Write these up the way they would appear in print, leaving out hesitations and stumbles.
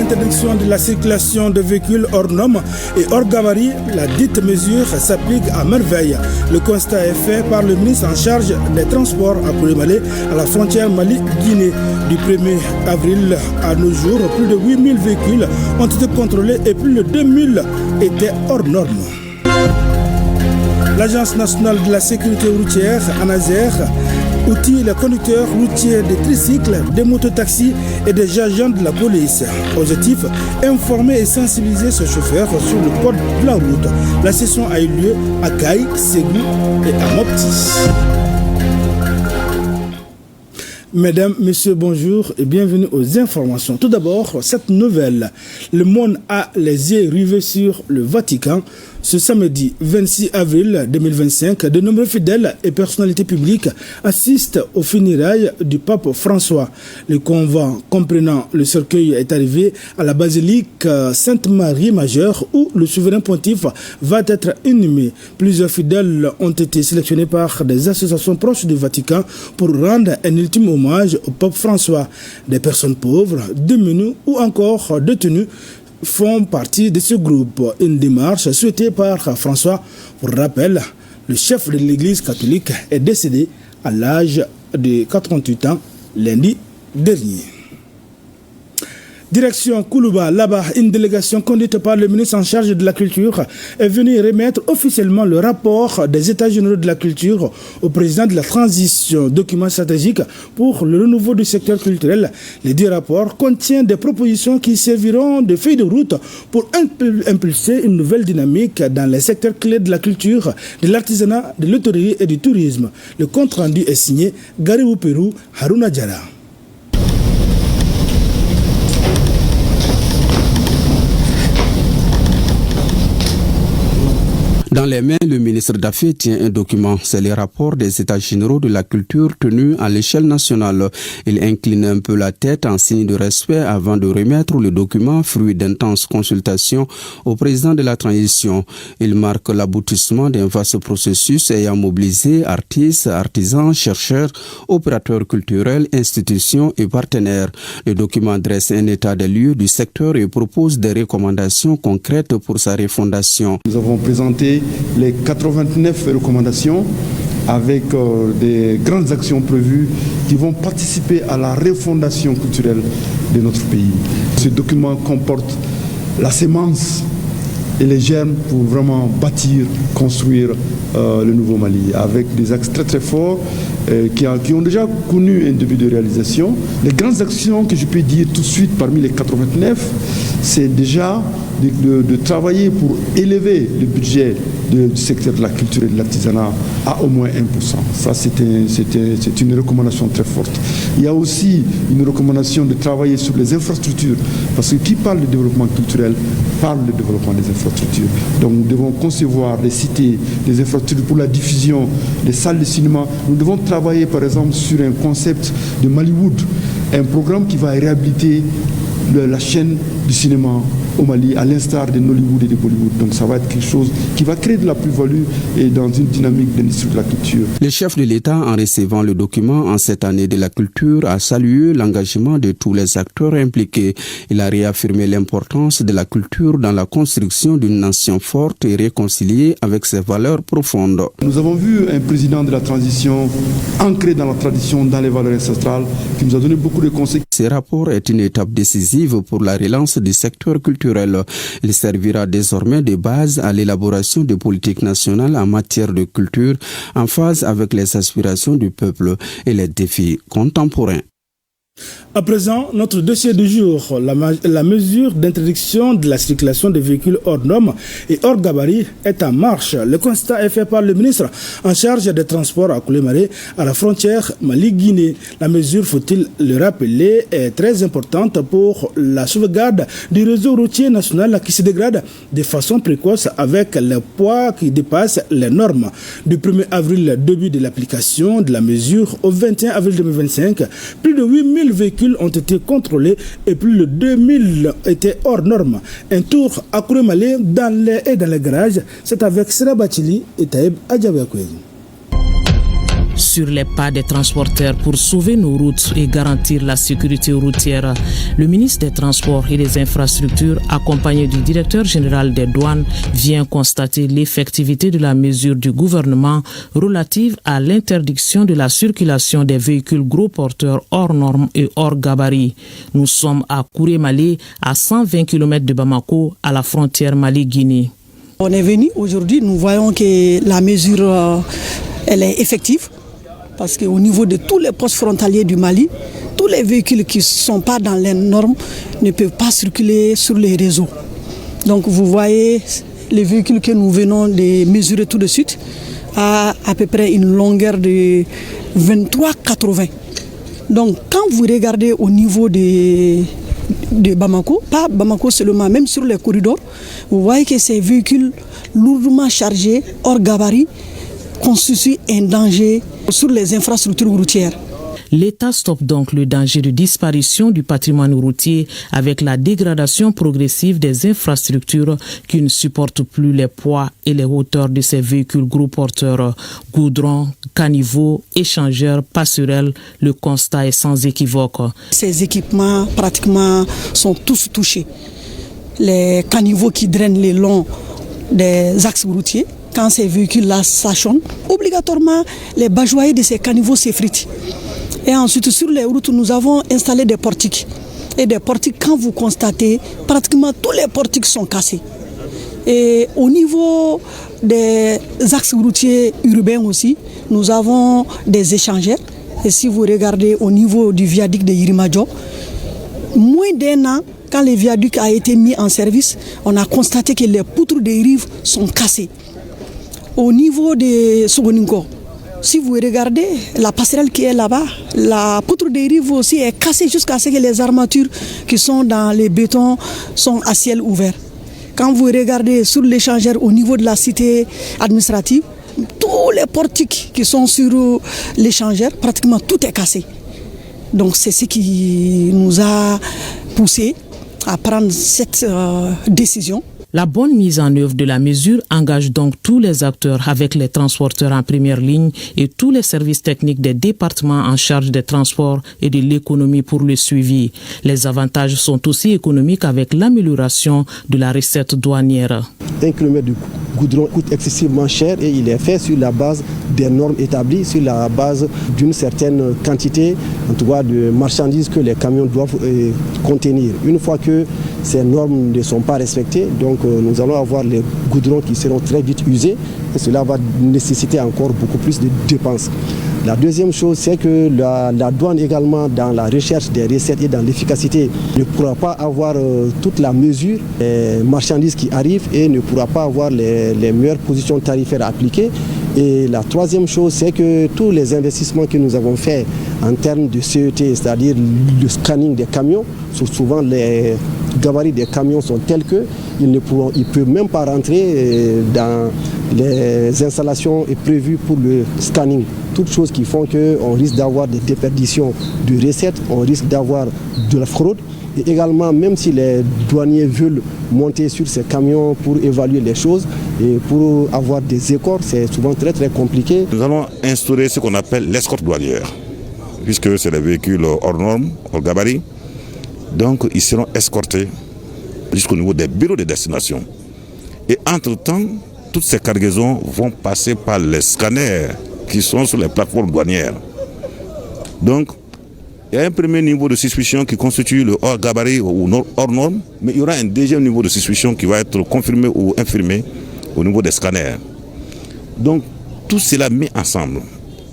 d'interdiction de la circulation de véhicules hors normes et hors gabarit, la dite mesure s'applique à merveille. Le constat est fait par le ministre en charge des transports à Koulibaly, à la frontière Mali-Guinée. Du 1er avril à nos jours, plus de 8000 véhicules ont été contrôlés et plus de 2000 étaient hors normes. L'Agence nationale de la sécurité routière, ANASER, outille les conducteurs routiers des tricycles, des mototaxis et des agents de la police. Objectif, informer et sensibiliser ces chauffeurs sur le code de la route. La session a eu lieu à Gaï, Ségou et à Mopti. Mesdames, Messieurs, bonjour et bienvenue aux informations. Tout d'abord, cette nouvelle. Le monde a les yeux rivés sur le Vatican. Ce samedi 26 avril 2025, de nombreux fidèles et personnalités publiques assistent aux funérailles du pape François. Le convoi comprenant le cercueil est arrivé à la basilique Sainte-Marie Majeure où le souverain pontife va être inhumé. Plusieurs fidèles ont été sélectionnés par des associations proches du Vatican pour rendre un ultime hommage au pape François. Des personnes pauvres, démunies ou encore détenues font partie de ce groupe. Une démarche souhaitée par François. Pour rappel, le chef de l'Église catholique est décédé à l'âge de 88 ans lundi dernier. Direction Koulouba, là-bas, une délégation conduite par le ministre en charge de la Culture est venue remettre officiellement le rapport des États généraux de la Culture au président de la transition, document stratégique pour le renouveau du secteur culturel. Les deux rapports contiennent des propositions qui serviront de feuille de route pour impulser une nouvelle dynamique dans les secteurs clés de la culture, de l'artisanat, de l'hôtellerie et du tourisme. Le compte rendu est signé Garibou Pérou, Haruna Diara. Dans les mains, le ministre d'Affaires tient un document. C'est le rapport des États généraux de la culture tenu à l'échelle nationale. Il incline un peu la tête en signe de respect avant de remettre le document, fruit d'intenses consultations au président de la transition. Il marque l'aboutissement d'un vaste processus ayant mobilisé artistes, artisans, chercheurs, opérateurs culturels, institutions et partenaires. Le document dresse un état des lieux du secteur et propose des recommandations concrètes pour sa refondation. Nous avons présenté les 89 recommandations avec des grandes actions prévues qui vont participer à la refondation culturelle de notre pays. Ce document comporte la sémence et les germes pour vraiment bâtir, construire le nouveau Mali, avec des axes très très forts qui ont déjà connu un début de réalisation. Les grandes actions que je peux dire tout de suite parmi les 89, c'est déjà de travailler pour élever le budget du secteur de la culture et de l'artisanat à au moins 1%. Ça, c'est une recommandation très forte. Il y a aussi une recommandation de travailler sur les infrastructures, parce que qui parle de développement culturel parle de développement des infrastructures. Donc nous devons concevoir des cités, des infrastructures pour la diffusion, des salles de cinéma. Nous devons travailler par exemple sur un concept de Mollywood, un programme qui va réhabiliter la chaîne du cinéma au Mali, à l'instar de Nollywood et de Bollywood. Donc ça va être quelque chose qui va créer de la plus-value et dans une dynamique d'industrie de la culture. Le chef de l'État, en recevant le document en cette année de la culture, a salué l'engagement de tous les acteurs impliqués. Il a réaffirmé l'importance de la culture dans la construction d'une nation forte et réconciliée avec ses valeurs profondes. Nous avons vu un président de la transition ancré dans la tradition, dans les valeurs ancestrales, qui nous a donné beaucoup de conseils. Ce rapport est une étape décisive pour la relance du secteur culturel. Il servira désormais de base à l'élaboration de politiques nationales en matière de culture en phase avec les aspirations du peuple et les défis contemporains. À présent, notre dossier du jour, la mesure d'interdiction de la circulation des véhicules hors normes et hors gabarit est en marche. Le constat est fait par le ministre en charge des transports à Koulibaly, à la frontière Mali-Guinée. La mesure, faut-il le rappeler, est très importante pour la sauvegarde du réseau routier national qui se dégrade de façon précoce avec le poids qui dépasse les normes. Du 1er avril, début de l'application de la mesure, au 21 avril 2025, plus de 8000 véhicules ont été contrôlés et plus de 2000 étaient hors normes. Un tour à Koulibaly dans les garages, c'est avec Sera Bachili et Taïb Adjabakwezi. sur les pas des transporteurs pour sauver nos routes et garantir la sécurité routière. Le ministre des Transports et des Infrastructures, accompagné du directeur général des douanes, vient constater l'effectivité de la mesure du gouvernement relative à l'interdiction de la circulation des véhicules gros porteurs hors normes et hors gabarit. Nous sommes à Kouré-Malé, à 120 km de Bamako, à la frontière Mali-Guinée. On est venu aujourd'hui, nous voyons que la mesure elle est effective parce qu'au niveau de tous les postes frontaliers du Mali, tous les véhicules qui ne sont pas dans les normes ne peuvent pas circuler sur les réseaux. Donc vous voyez les véhicules que nous venons de mesurer tout de suite à peu près une longueur de 23,80. Donc quand vous regardez au niveau de Bamako, pas Bamako seulement, même sur les corridors, vous voyez que ces véhicules lourdement chargés, hors gabarit, constituent un danger sur les infrastructures routières. L'État stoppe donc le danger de disparition du patrimoine routier avec la dégradation progressive des infrastructures qui ne supportent plus les poids et les hauteurs de ces véhicules gros porteurs. Goudron, caniveaux, échangeurs, passerelles, le constat est sans équivoque. Ces équipements pratiquement sont tous touchés. Les caniveaux qui drainent le long des axes routiers, quand ces véhicules-là s'achonnent, obligatoirement les bajoyers de ces caniveaux s'effritent. Et ensuite, sur les routes, nous avons installé des portiques. Et des portiques, quand vous constatez, pratiquement tous les portiques sont cassés. Et au niveau des axes routiers urbains aussi, nous avons des échangeurs. Et si vous regardez au niveau du viaduc de Yirimadjo, moins d'1 an, quand le viaduc a été mis en service, on a constaté que les poutres des rives sont cassées. Au niveau de Sogoninko, si vous regardez la passerelle qui est là-bas, la poutre des rives aussi est cassée jusqu'à ce que les armatures qui sont dans les bétons sont à ciel ouvert. Quand vous regardez sur l'échangeur au niveau de la cité administrative, tous les portiques qui sont sur l'échangeur, pratiquement tout est cassé. Donc c'est ce qui nous a poussé à prendre cette décision. La bonne mise en œuvre de la mesure engage donc tous les acteurs avec les transporteurs en première ligne et tous les services techniques des départements en charge des transports et de l'économie pour le suivi. Les avantages sont aussi économiques avec l'amélioration de la recette douanière. 1 km de goudron coûte excessivement cher et il est fait sur la base des normes établies, sur la base d'une certaine quantité, en tout cas de marchandises que les camions doivent contenir. Une fois que ces normes ne sont pas respectées, donc nous allons avoir les goudrons qui seront très vite usés et cela va nécessiter encore beaucoup plus de dépenses. La deuxième chose, c'est que la douane également, dans la recherche des recettes et dans l'efficacité, ne pourra pas avoir toute la mesure des marchandises qui arrivent et ne pourra pas avoir les meilleures positions tarifaires appliquées. Et la troisième chose, c'est que tous les investissements que nous avons faits en termes de CET, c'est-à-dire le scanning des camions, souvent les gabarits des camions sont tels qu'ils ne peuvent même pas rentrer dans les installations prévues pour le scanning. Toutes choses qui font qu'on risque d'avoir des déperditions de recettes, on risque d'avoir de la fraude. Et également, même si les douaniers veulent monter sur ces camions pour évaluer les choses et pour avoir des écorts, c'est souvent très très compliqué. Nous allons instaurer ce qu'on appelle l'escorte douanière, puisque c'est des véhicules hors normes, hors gabarit. Donc ils seront escortés jusqu'au niveau des bureaux de destination. Et entre-temps, toutes ces cargaisons vont passer par les scanners qui sont sur les plateformes douanières. Donc, il y a un premier niveau de suspicion qui constitue le hors gabarit ou hors norme, mais il y aura un deuxième niveau de suspicion qui va être confirmé ou infirmé au niveau des scanners. Donc, tout cela mis ensemble,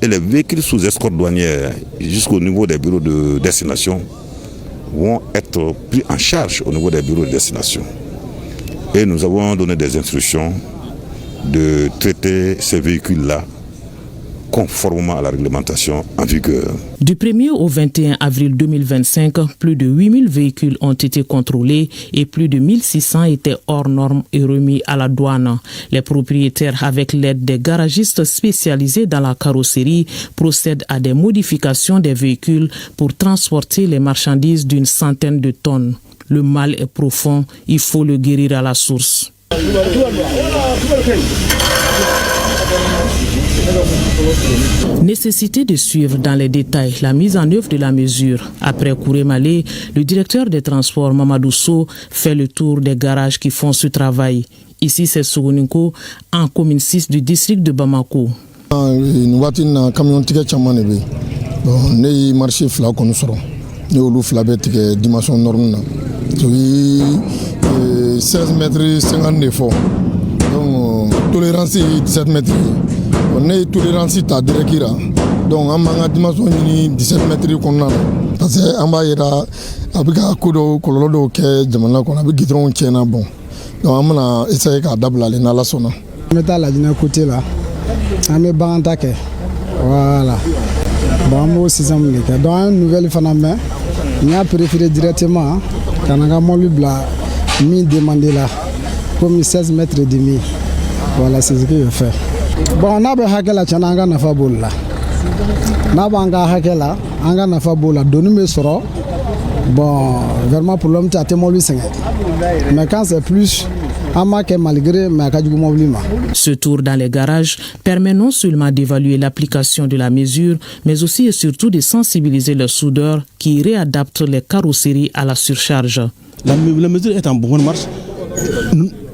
et les véhicules sous escorte douanière jusqu'au niveau des bureaux de destination vont être pris en charge au niveau des bureaux de destination. Et nous avons donné des instructions de traiter ces véhicules-là conformément à la réglementation en vigueur. Du 1er au 21 avril 2025, plus de 8000 véhicules ont été contrôlés et plus de 1600 étaient hors normes et remis à la douane. Les propriétaires, avec l'aide des garagistes spécialisés dans la carrosserie, procèdent à des modifications des véhicules pour transporter les marchandises d'une centaine de tonnes. Le mal est profond, il faut le guérir à la source. Nécessité de suivre dans les détails la mise en œuvre de la mesure. Après Kourémalé, le directeur des transports Mamadou Sow fait le tour des garages qui font ce travail. Ici, c'est Sourouninko, en commune 6 du district de Bamako. Nous avons un camion de Tchamanébé. Nous avons marché fla qu'on sort. Nous avons fait dimension normale. 16 mètres 50 fois. Donc, tolérance 17 mètres. On est tolérance à Direkira. Donc, on a une dimension de 17 mètres. Parce que on a un coup colorado qui est de mon qu'on a guidron qui est bon. Donc, on a essayé d'ablaler dans la zone. On est à la côté là. On est bantaké. Voilà. Bon, moi aussi, ça me dit. Dans une nouvelle phénomène, on a préféré directement quand on a mon bla mi demandé là comme 16 mètres et demi. Voilà, c'est ce que je fais. Bon, on a bien hakela chananga na fabola. Na banga hakela, anga na fabola donu me soro. Bon, vraiment pour l'homme tu as témoin lui 5. Mais quand c'est plus malgré ce tour dans les garages permet non seulement d'évaluer l'application de la mesure, mais aussi et surtout de sensibiliser les soudeurs qui réadaptent les carrosseries à la surcharge. La mesure est en bonne marche,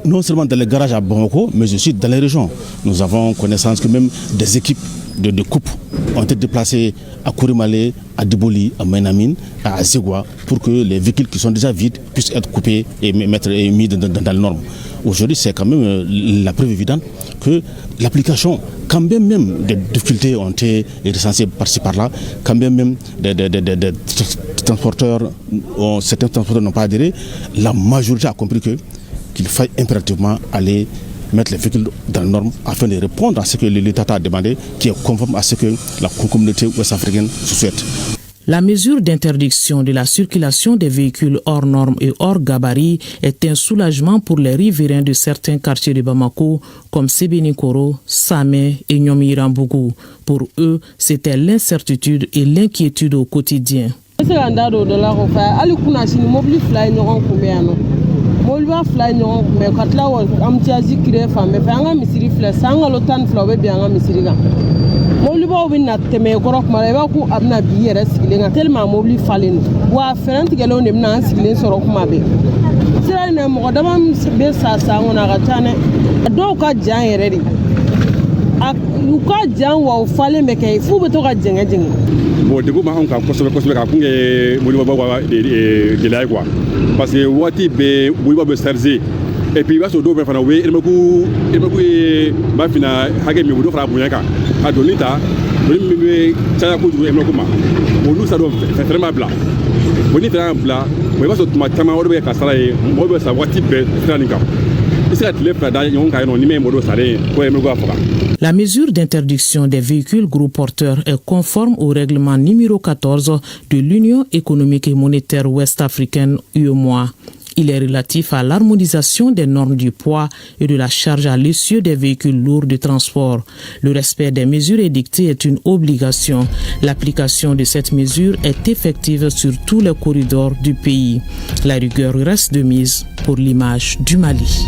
non seulement dans les garages à Bamako, mais aussi dans les régions. Nous avons connaissance que même des équipes de coupe ont été déplacées à Kourémalé, à Diboli, à Mainamine, à Azegwa, pour que les véhicules qui sont déjà vides puissent être coupés et mis dans les normes. Aujourd'hui, c'est quand même la preuve évidente que l'application, quand même des difficultés ont été recensées par-ci par-là, quand même des transporteurs, certains transporteurs n'ont pas adhéré, la majorité a compris qu'il faille impérativement aller mettre les véhicules dans les normes afin de répondre à ce que l'État a demandé, qui est conforme à ce que la communauté ouest-africaine souhaite. La mesure d'interdiction de la circulation des véhicules hors normes et hors gabarit est un soulagement pour les riverains de certains quartiers de Bamako, comme Sébenikoro, Samé et Nyomirambougou. Pour eux, c'était l'incertitude et l'inquiétude au quotidien. Molibo winna teme korok mareba ku abna biyere sigilenga tellement mobili falen wa ferenti gelo ne na sigilen soro kuma be sira ne mo dama be sa ngona ga tane do ka jan yere di ak ka jan wa falen be kay fu be to ka jenga jenga bo de bu ma on ka kosobe ka kunge molibo ba de lay quoi parce que wati be molibo be serger et puis il va se dober fana we il me ku ba fina hage mi do fara bunyaka adolita mi taya ko du emlo kuma bolu sa do vraiment bla boni tan bla we ba so tuma tama o be ka sala e mo be sa wati be traninga isi le prada yon ka no ni me mo do sare ko emlo go afaka. La mesure d'interdiction des véhicules gros porteurs est conforme au règlement numéro 14 de l'Union économique et monétaire ouest-africaine UEMOA. Il est relatif à l'harmonisation des normes du poids et de la charge à l'essieu des véhicules lourds de transport. Le respect des mesures édictées est une obligation. L'application de cette mesure est effective sur tous les corridors du pays. La rigueur reste de mise pour l'image du Mali.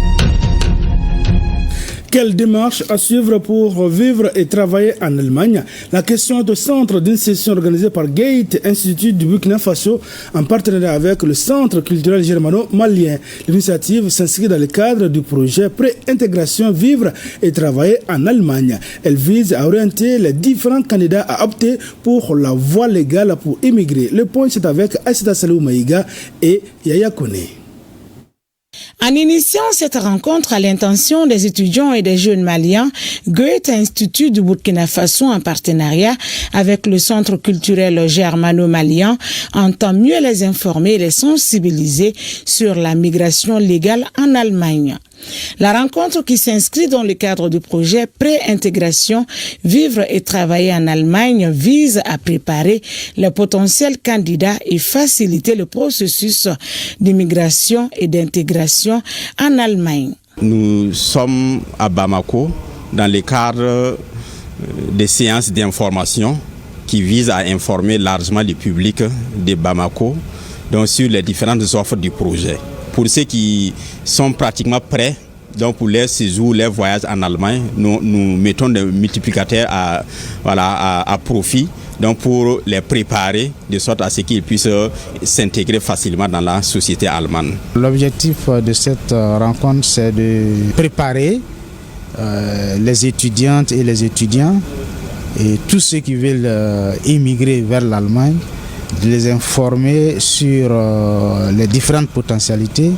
Quelle démarche à suivre pour vivre et travailler en Allemagne? La question est au centre d'une session organisée par Gate Institut du Burkina Faso en partenariat avec le Centre culturel germano-malien. L'initiative s'inscrit dans le cadre du projet Pré-intégration Vivre et Travailler en Allemagne. Elle vise à orienter les différents candidats à opter pour la voie légale pour immigrer. Le point c'est avec Aïssata Salou Maïga et Yaya Kone. En initiant cette rencontre à l'intention des étudiants et des jeunes maliens, Goethe Institut du Burkina Faso en partenariat avec le Centre culturel germano-malien entend mieux les informer et les sensibiliser sur la migration légale en Allemagne. La rencontre qui s'inscrit dans le cadre du projet Pré-intégration Vivre et Travailler en Allemagne vise à préparer les potentiels candidats et faciliter le processus d'immigration et d'intégration en Allemagne. Nous sommes à Bamako dans le cadre des séances d'information qui visent à informer largement le public de Bamako donc sur les différentes offres du projet. Pour ceux qui sont pratiquement prêts Donc pour les séjours, les voyages en Allemagne, nous mettons des multiplicateurs à profit. Donc pour les préparer de sorte à ce qu'ils puissent s'intégrer facilement dans la société allemande. L'objectif de cette rencontre, c'est de préparer les étudiantes et les étudiants et tous ceux qui veulent émigrer vers l'Allemagne, de les informer sur les différentes potentialités,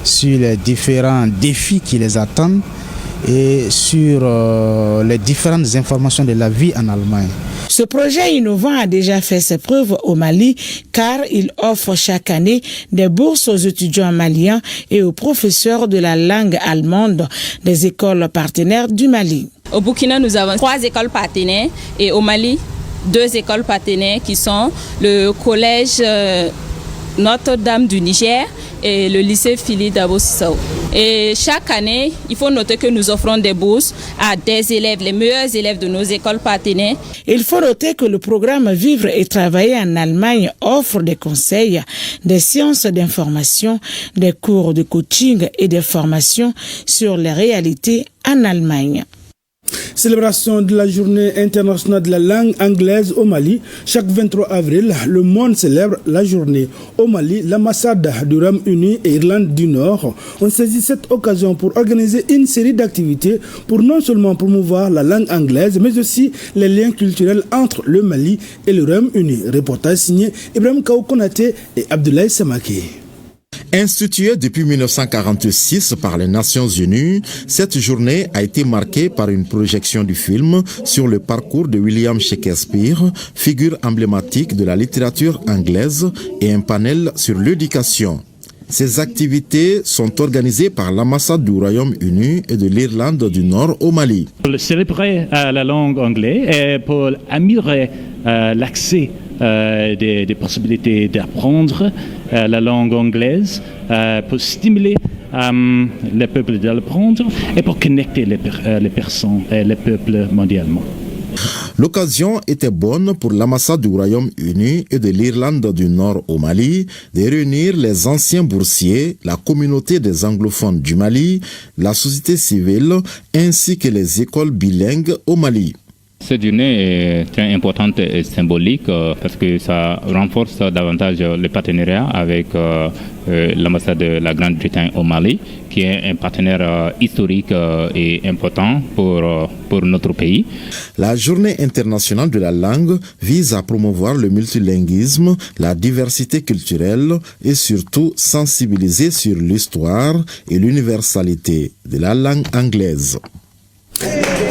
sur les différents défis qui les attendent et sur les différentes informations de la vie en Allemagne. Ce projet innovant a déjà fait ses preuves au Mali car il offre chaque année des bourses aux étudiants maliens et aux professeurs de la langue allemande des écoles partenaires du Mali. Au Burkina, nous avons 3 écoles partenaires et au Mali, 2 écoles partenaires qui sont le collège Notre-Dame du Niger et le lycée Philippe Dabo Sissao. Et chaque année, il faut noter que nous offrons des bourses à des élèves, les meilleurs élèves de nos écoles partenaires. Il faut noter que le programme Vivre et Travailler en Allemagne offre des conseils, des sciences d'information, des cours de coaching et des formations sur les réalités en Allemagne. Célébration de la journée internationale de la langue anglaise au Mali. Chaque 23 avril, le monde célèbre la journée. Au Mali, l'ambassade du Royaume-Uni et Irlande du Nord ont saisi cette occasion pour organiser une série d'activités pour non seulement promouvoir la langue anglaise, mais aussi les liens culturels entre le Mali et le Royaume-Uni. Reportage signé Ibrahim Kaou Konaté et Abdoulaye Samake. Instituée depuis 1946 par les Nations Unies, cette journée a été marquée par une projection du film sur le parcours de William Shakespeare, figure emblématique de la littérature anglaise, et un panel sur l'éducation. Ces activités sont organisées par l'ambassade du Royaume-Uni et de l'Irlande du Nord au Mali. Pour célébrer la langue anglaise et pour améliorer l'accès des possibilités d'apprendre la langue anglaise, pour stimuler les peuples d'apprendre et pour connecter les personnes et les peuples mondialement. L'occasion était bonne pour l'ambassade du Royaume-Uni et de l'Irlande du Nord au Mali de réunir les anciens boursiers, la communauté des anglophones du Mali, la société civile ainsi que les écoles bilingues au Mali. Cette journée est très importante et symbolique parce que ça renforce davantage le partenariat avec l'ambassade de la Grande-Bretagne au Mali, qui est un partenaire historique et important pour notre pays. La Journée internationale de la langue vise à promouvoir le multilinguisme, la diversité culturelle et surtout sensibiliser sur l'histoire et l'universalité de la langue anglaise.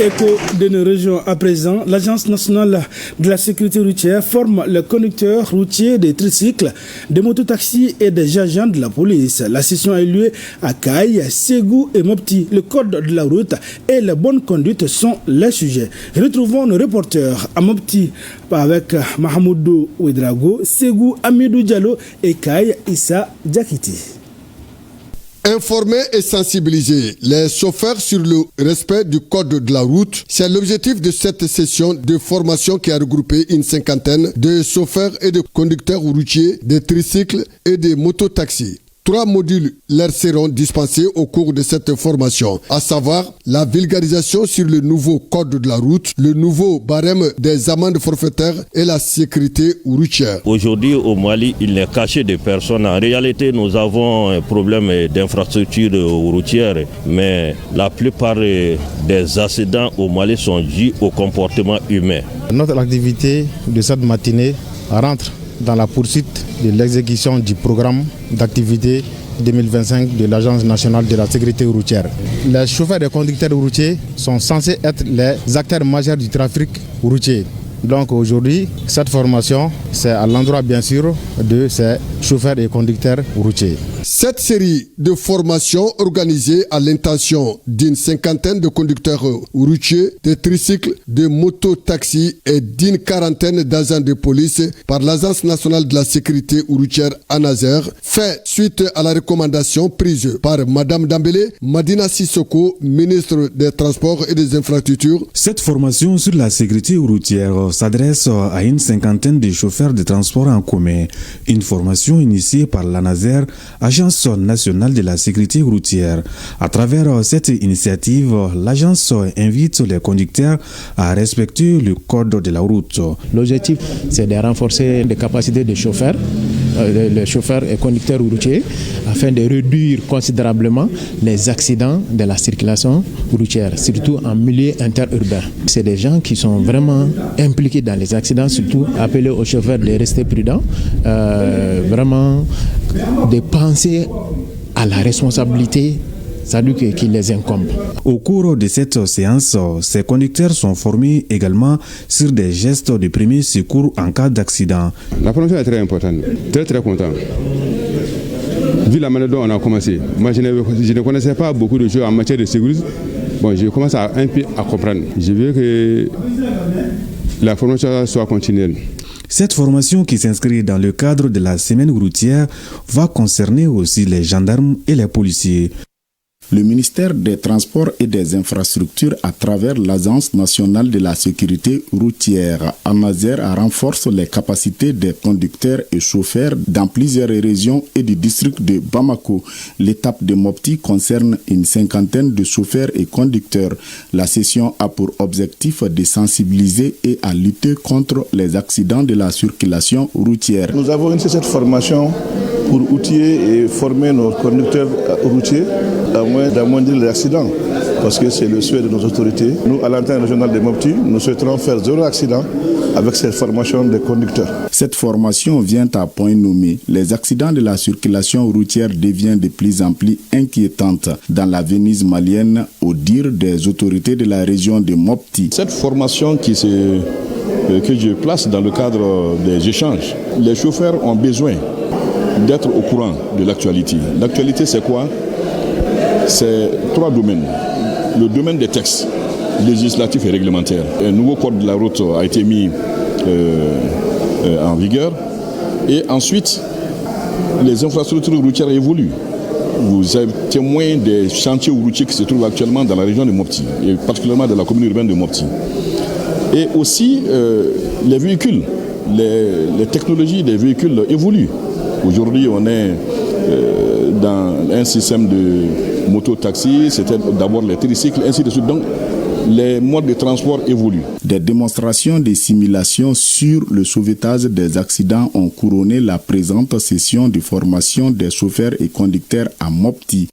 Écho de nos régions à présent, l'Agence nationale de la sécurité routière forme les conducteurs routiers des tricycles, des mototaxis et des agents de la police. La session a eu lieu à Kaye, Ségou et Mopti. Le code de la route et la bonne conduite sont les sujets. Retrouvons nos reporters à Mopti avec Mahamoudou Ouedrago, Ségou Amidou Diallo et Kaye Issa Diakiti. Informer et sensibiliser les chauffeurs sur le respect du code de la route, c'est l'objectif de cette session de formation qui a regroupé une cinquantaine de chauffeurs et de conducteurs routiers, de tricycles et de mototaxis. 3 modules leur seront dispensés au cours de cette formation, à savoir la vulgarisation sur le nouveau code de la route, le nouveau barème des amendes forfaitaires et la sécurité routière. Aujourd'hui au Mali, il est caché des personnes. En réalité, nous avons un problème d'infrastructure routière, mais la plupart des accidents au Mali sont dus au comportement humain. Notre activité de cette matinée rentre dans la poursuite de l'exécution du programme d'activité 2025 de l'Agence nationale de la sécurité routière. Les chauffeurs et conducteurs routiers sont censés être les acteurs majeurs du trafic routier. Donc aujourd'hui, cette formation, c'est à l'endroit bien sûr de ces chauffeurs et conducteurs routiers. Cette série de formations organisée à l'intention d'une cinquantaine de conducteurs routiers, de tricycles, de mototaxis et d'une quarantaine d'agents de police par l'Agence nationale de la sécurité routière ANASER fait suite à la recommandation prise par Madame Dambélé Madina Sissoko, ministre des Transports et des Infrastructures. Cette formation sur la sécurité routière s'adresse à une cinquantaine de chauffeurs de transport en commun. Une formation initiée par l'ANASER, agence l'Agence nationale de la sécurité routière. À travers cette initiative, l'agence invite les conducteurs à respecter le code de la route. L'objectif, c'est de renforcer les capacités des chauffeurs, les chauffeurs et conducteurs routiers, afin de réduire considérablement les accidents de la circulation routière, surtout en milieu interurbain. C'est des gens qui sont vraiment impliqués dans les accidents, surtout appeler aux chauffeurs de rester prudents, vraiment de penser à la responsabilité qui les incombe. Au cours de cette séance, ces conducteurs sont formés également sur des gestes de premier secours en cas d'accident. La formation est très importante, très content. Vu la manière dont on a commencé, moi je ne connaissais pas beaucoup de choses en matière de sécurité. Bon, je commence un peu à comprendre. Je veux que la formation soit continuelle. Cette formation qui s'inscrit dans le cadre de la semaine routière va concerner aussi les gendarmes et les policiers. Le ministère des Transports et des Infrastructures, à travers l'Agence nationale de la sécurité routière, ANASER, renforce les capacités des conducteurs et chauffeurs dans plusieurs régions et du district de Bamako. L'étape de Mopti concerne une cinquantaine de chauffeurs et conducteurs. La session a pour objectif de sensibiliser et à lutter contre les accidents de la circulation routière. Nous avons initié cette formation pour outiller et former nos conducteurs routiers d'amoindrir les accidents, parce que c'est le souhait de nos autorités. Nous, à l'antenne régionale de Mopti, nous souhaiterons faire 0 accident avec cette formation des conducteurs. Cette formation vient à point nommé. Les accidents de la circulation routière deviennent de plus en plus inquiétantes dans la Venise malienne, au dire des autorités de la région de Mopti. Cette formation que je place dans le cadre des échanges, les chauffeurs ont besoin d'être au courant de l'actualité. L'actualité, c'est quoi? C'est 3 domaines. Le domaine des textes législatifs et réglementaires. Un nouveau code de la route a été mis en vigueur. Et ensuite, les infrastructures routières évoluent. Vous êtes témoin des chantiers routiers qui se trouvent actuellement dans la région de Mopti, et particulièrement dans la commune urbaine de Mopti. Et aussi, les véhicules, les technologies des véhicules évoluent. Aujourd'hui, on est dans un système de moto-taxi, c'était d'abord les tricycles, ainsi de suite. Donc, les modes de transport évoluent. Des démonstrations de simulation sur le sauvetage des accidents ont couronné la présente session de formation des chauffeurs et conducteurs à Mopti.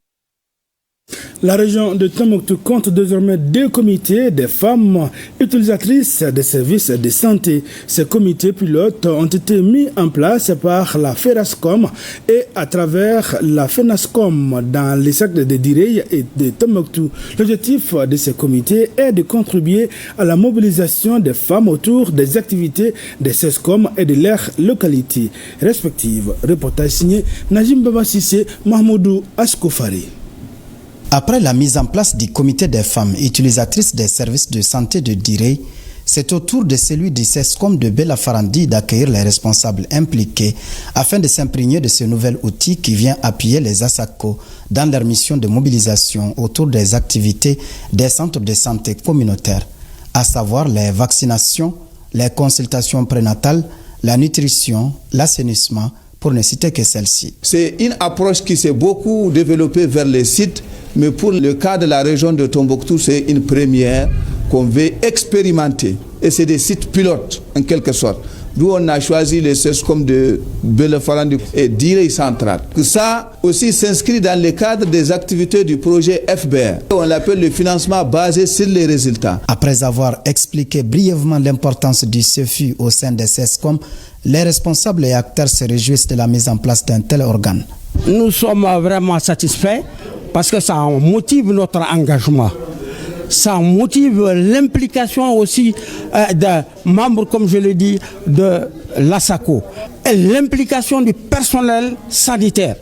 La région de Tombouctou compte désormais 2 comités des femmes utilisatrices des services de santé. Ces comités pilotes ont été mis en place par la FENASCOM et à travers la FENASCOM dans les secteurs de Direy et de Tombouctou. L'objectif de ces comités est de contribuer à la mobilisation des femmes autour des activités des CESCOM et de leurs localités respectives. Reportage signé Najim Baba Sissé, Mahmoudou Askoufari. Après la mise en place du comité des femmes utilisatrices des services de santé de Direy, c'est au tour de celui du CESCOM de Belafarandi d'accueillir les responsables impliqués afin de s'imprégner de ce nouvel outil qui vient appuyer les ASACO dans leur mission de mobilisation autour des activités des centres de santé communautaires, à savoir les vaccinations, les consultations prénatales, la nutrition, l'assainissement, pour ne citer que celle-ci. C'est une approche qui s'est beaucoup développée vers les sites, mais pour le cas de la région de Tombouctou, c'est une première qu'on veut expérimenter. Et c'est des sites pilotes, en quelque sorte. D'où on a choisi les CESCOM de Belafarandi et Direy Central. Ça aussi s'inscrit dans le cadre des activités du projet FBR. On l'appelle le financement basé sur les résultats. Après avoir expliqué brièvement l'importance du CEFU au sein des CESCOM, les responsables et acteurs se réjouissent de la mise en place d'un tel organe. Nous sommes vraiment satisfaits parce que ça motive notre engagement. Ça motive l'implication aussi des membres, comme je l'ai dit, de l'ASACO. Et l'implication du personnel sanitaire.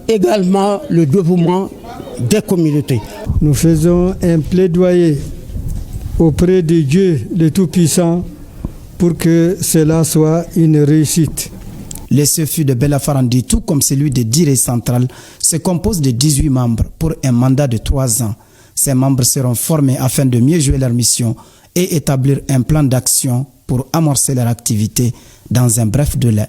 Également le développement des communautés. Nous faisons un plaidoyer auprès de Dieu, le Tout-Puissant, pour que cela soit une réussite. Le CEFU de Belafarandi, tout comme celui de Direy Central, se compose de 18 membres pour un mandat de 3 ans. Ces membres seront formés afin de mieux jouer leur mission et établir un plan d'action pour amorcer leur activité dans un bref délai.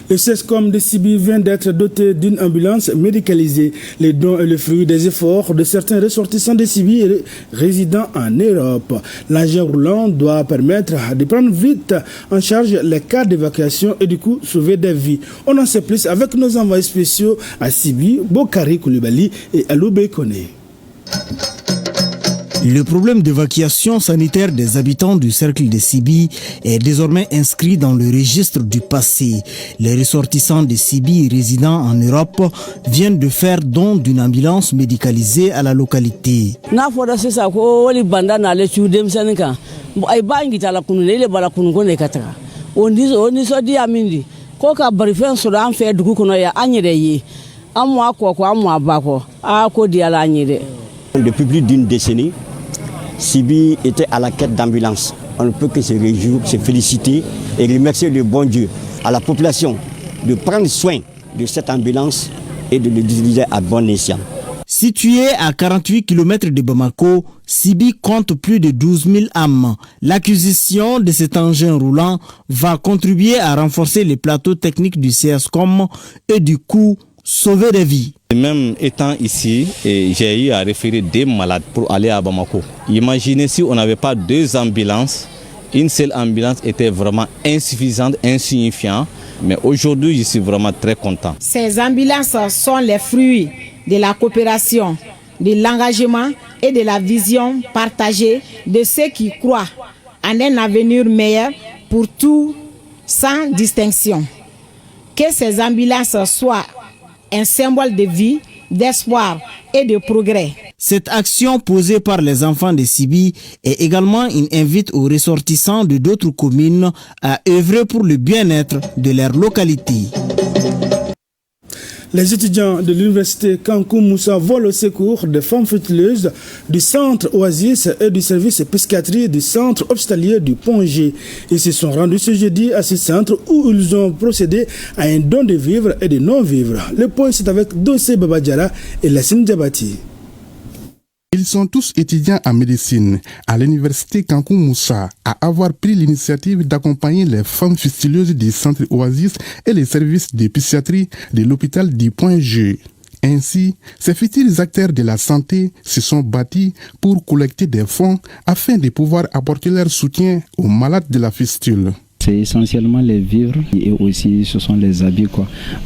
Le CESCOM de Sibi vient d'être doté d'une ambulance médicalisée. Les dons et le fruit des efforts de certains ressortissants de Sibi et résidents en Europe. L'engin roulant doit permettre de prendre vite en charge les cas d'évacuation et du coup sauver des vies. On en sait plus avec nos envoyés spéciaux à Sibi, Bokari Koulibaly et Aloubé Koné. Le problème d'évacuation sanitaire des habitants du cercle de Sibi est désormais inscrit dans le registre du passé. Les ressortissants de Sibi résidant en Europe viennent de faire don d'une ambulance médicalisée à la localité. Depuis plus d'une décennie, Sibi était à la quête d'ambulance. On ne peut que se réjouir, se féliciter et remercier le bon Dieu à la population de prendre soin de cette ambulance et de l'utiliser à bon escient. Situé à 48 km de Bamako, Sibi compte plus de 12 000 âmes. L'acquisition de cet engin roulant va contribuer à renforcer les plateaux techniques du CESCOM et du coup sauver des vies. Même étant ici, j'ai eu à référer des malades pour aller à Bamako. Imaginez si on n'avait pas deux ambulances, une seule ambulance était vraiment insuffisante, insignifiante. Mais aujourd'hui, je suis vraiment très content. Ces ambulances sont les fruits de la coopération, de l'engagement et de la vision partagée de ceux qui croient en un avenir meilleur pour tous sans distinction. Que ces ambulances soient un symbole de vie, d'espoir et de progrès. Cette action posée par les enfants de Sibi est également une invite aux ressortissants de d'autres communes à œuvrer pour le bien-être de leur localité. Les étudiants de l'université Kankou Moussa volent au secours des femmes fructueuses du centre Oasis et du service psychiatrie du centre hospitalier du Pont-G. Ils se sont rendus ce jeudi à ce centre où ils ont procédé à un don de vivres et de non-vivres. Le point c'est avec Dossé Babadjara et Lassine Diabati. Ils sont tous étudiants en médecine à l'université Kankou Moussa à avoir pris l'initiative d'accompagner les femmes fistuleuses du centre Oasis et les services de psychiatrie de l'hôpital du Point-G. Ainsi, ces futurs acteurs de la santé se sont bâtis pour collecter des fonds afin de pouvoir apporter leur soutien aux malades de la fistule. C'est essentiellement les vivres et aussi ce sont les habits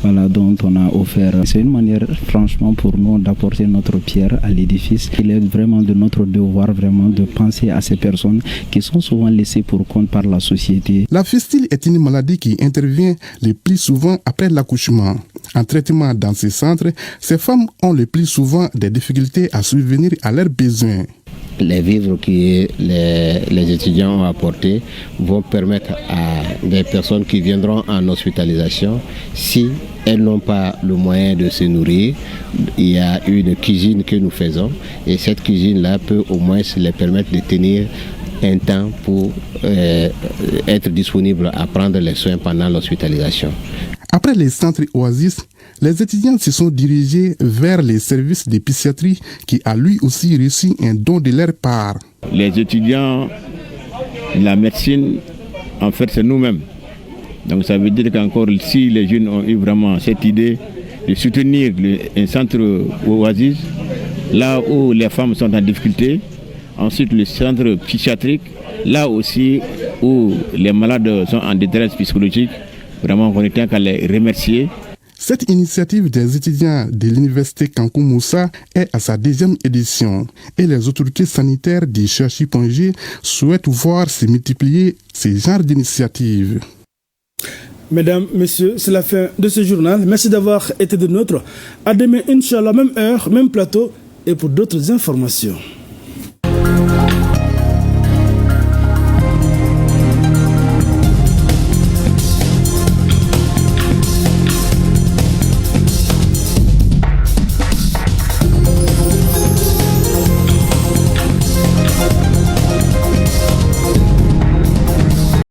voilà, dont on a offert. C'est une manière franchement pour nous d'apporter notre pierre à l'édifice. Il est vraiment de notre devoir vraiment de penser à ces personnes qui sont souvent laissées pour compte par la société. La fistule est une maladie qui intervient le plus souvent après l'accouchement. En traitement dans ces centres, ces femmes ont le plus souvent des difficultés à subvenir à leurs besoins. Les vivres que les étudiants ont apportés vont permettre à des personnes qui viendront en hospitalisation, si elles n'ont pas le moyen de se nourrir, il y a une cuisine que nous faisons et cette cuisine-là peut au moins les permettre de tenir un temps pour être disponible à prendre les soins pendant l'hospitalisation. Après les centres Oasis, les étudiants se sont dirigés vers les services de psychiatrie qui a lui aussi reçu un don de leur part. Les étudiants, la médecine, en fait c'est nous-mêmes. Donc ça veut dire qu'encore si les jeunes ont eu vraiment cette idée de soutenir un centre Oasis, là où les femmes sont en difficulté, ensuite le centre psychiatrique, là aussi où les malades sont en détresse psychologique, vraiment on tient qu'à les remercier. Cette initiative des étudiants de l'université Kankou Moussa est à sa deuxième édition et les autorités sanitaires du CHU-Pongé souhaitent voir se multiplier ces genres d'initiatives. Mesdames, Messieurs, c'est la fin de ce journal. Merci d'avoir été de nôtres. À demain, Inch'Allah, même heure, même plateau et pour d'autres informations.